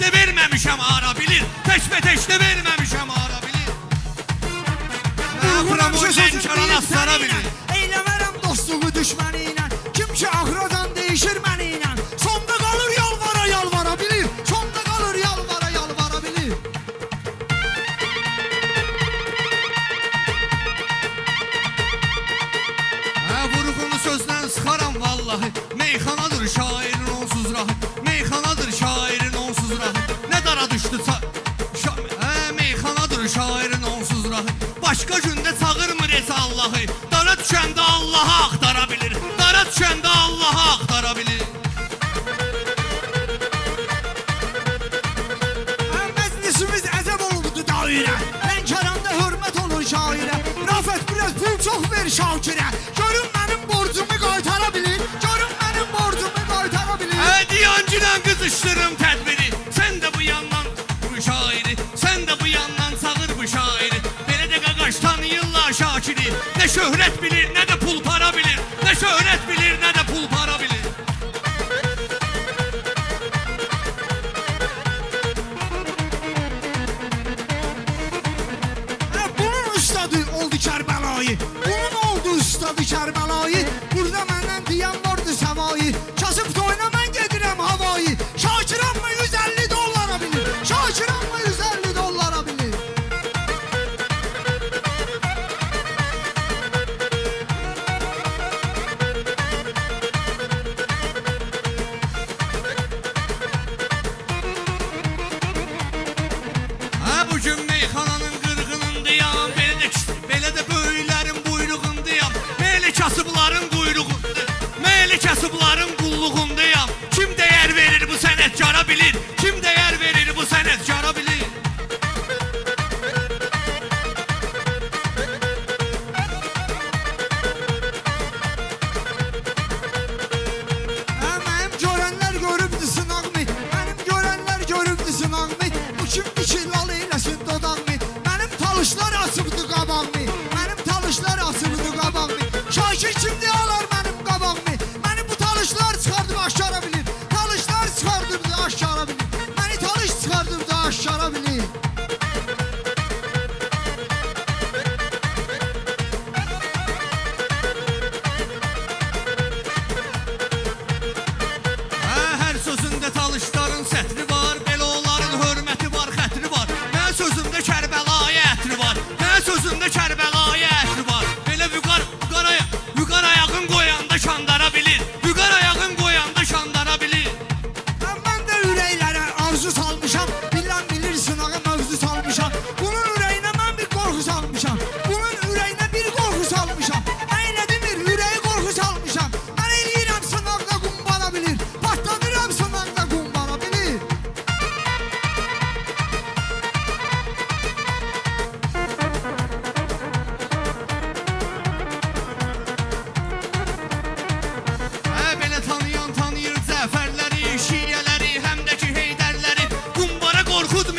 teşli verməmişəm ara bilir. Teşli verməmişəm ara bilir. Vuram o lənkəran aslara bilir. Eyləmərəm dostluğu düşməni ilə. Kim ki axıradan değişir məni ilə. Sonda qalır yalvara bilir. Sonda qalır yalvara bilir. Vurğunu sözlə sıxaram vallahi. Meyxanadır şairin onsuz rahı. Meyxanadır şairin onsuz rahı. Nə dara düşdü meyxanadır şairin onsuz rahı. Başqa gündə çağırmır heç Allahı. Dara düşəndə Allahı axtara bilir. Dara düşəndə Allahı axtara bilir. Məclisimiz əcəb olubdu dairə. Lənkəranda hörmət olur şairə. Rafət biraz pul çox ver Şakirə. Görün mənim borcumu qaytara bilir. Görün mənim borcumu qaytara bilir. Diyancıyla qızışdırım tədbiri. Sən də bu yandan bu şairi. Sən də bu yandan çağır bu şairi. Belə də qaqaş tanıyırlar Şakiri. Nə şöhrət bilir, nə də pul para bilir. Nə şöhrət bilir, nə də pul para bilir. Bunun ustadı oldu Kərbəlayı. Bunun oldu ustadı Kərbəlayı. Burada məndən deyən vardı səvayı. Kasıb toyuna mən gedirəm havayı. Şakiram mı 150 dollara bilir. Şakiram mı 150 dollara bilir. Bugün meyxananın qırğınındayam. Belə də böyüklərin buyruğundayam. Meyli kasıbların quyruğundayam. Meyli kasıbların qulluğundayam. Kim dəyər verir bu sənətkara bilir. Kim dəyər verir bu sənətkara bilir. Mənim görənlər görübdü sınağımı. Mənim görənlər görübdü sınağımı. Bu kimdir ki lal eyləsin dodağımı. Mənim talışlar asıbdı qabağımı. Mənim talışlar asıbdı qabağımı. Şakir kimdir alar mənim qabağımı. Məni bu talışlar çıxardıb aşkara bilir. Talışlar çıxardıb da aşkara bilir. Məni talış çıxardıb da aşkara bilir. Hər sözündə talışların sətri var. Belə onların hörməti var, xətri var. Hər sözündə Kərbəlayı ətri var. Hər sözündə Kərbəlayı ətri var. Belə vüqar ayağın qoyanda şandara bilir. Vüqar ayağın qoyanda şandara bilir. Mən də ürəklərə arzu salmışam. Bilən bilir sınağa mövzu salmışam. Bunun ürəyinə mən bir qorxu salmışam. Bunun ürəyinə bir qorxu salmışam. Əylə demir, ürəyi qorxu salmışam. Mən eləyirəm sınaqda qumbara bilir. Partladıram sınaqda qumbara bilir. Belə tanıyan tanıyır Cəfərləri, Şiyələri, həm də ki Heydərləri. Qumbara qorxud